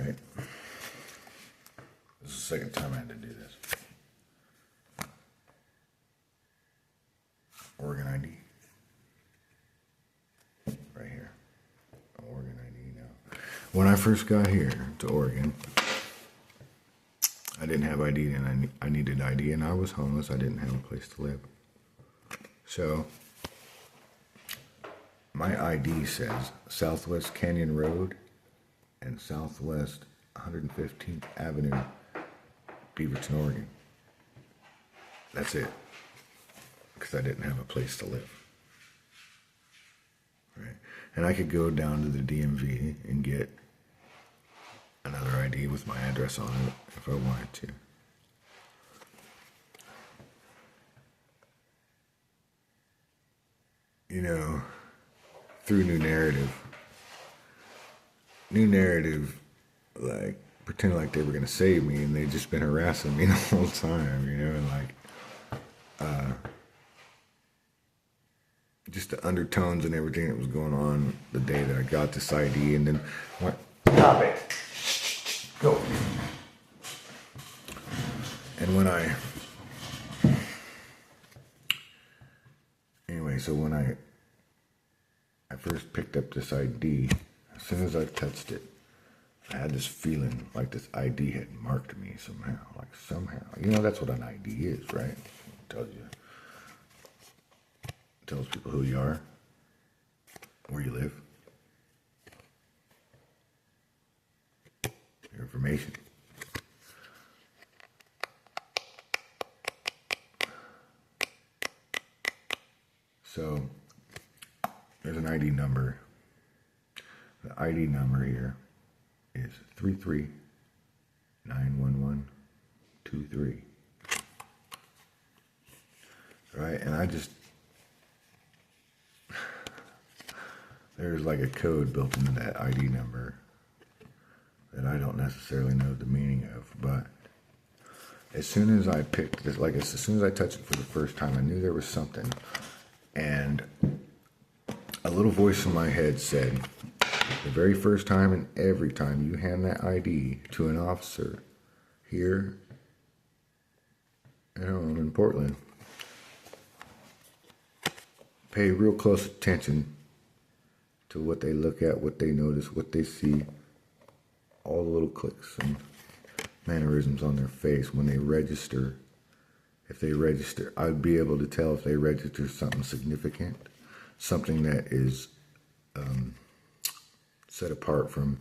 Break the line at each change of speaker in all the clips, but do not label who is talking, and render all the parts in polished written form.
right. This is the second time I had to do this. Oregon ID. Right here. Oregon ID now. When I first got here to Oregon, I didn't have ID and I needed ID and I was homeless. I didn't have a place to live. So my ID says Southwest Canyon Road and Southwest 115th Avenue, Beaverton, Oregon. That's it. Because I didn't have a place to live. Right? And I could go down to the DMV and get another ID with my address on it if I wanted to. You know, through New Narrative, like, pretended like they were going to save me, and they'd just been harassing me the whole time, you know, and like, just the undertones and everything that was going on the day that I got this ID, and then what? Stop it. Go. And when so when I first picked up this ID, as soon as I touched it, I had this feeling like this ID had marked me somehow, You know, that's what an ID is, right? It tells people who you are, where you live, your information. So there's an ID number. The ID number here is 3391123. Right? And there's like a code built into that ID number that I don't necessarily know the meaning of, but as soon as I picked this, as soon as I touched it for the first time, I knew there was something. And a little voice in my head said, the very first time and every time you hand that ID to an officer here at home in Portland, pay real close attention to what they look at, what they notice, what they see, all the little clicks and mannerisms on their face when they register. If they register, I'd be able to tell if they register something significant, something that is set apart from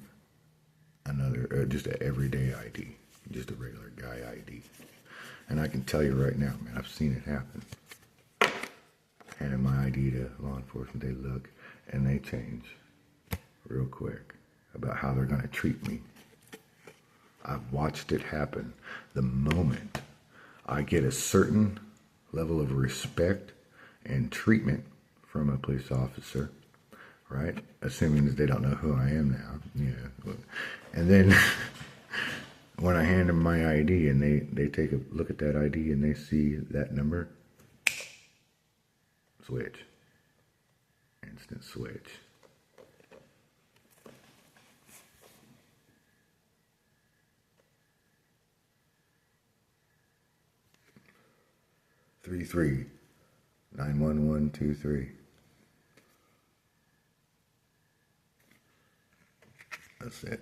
another, just an everyday ID, just a regular guy ID. And I can tell you right now, man, I've seen it happen. Handing my ID to law enforcement, they look and they change real quick about how they're going to treat me. I've watched it happen. The moment I get a certain level of respect and treatment from a police officer, right? Assuming that they don't know who I am now, yeah. And then when I hand them my ID and they take a look at that ID and they see that number, switch. Instant switch. Three 91123. That's it.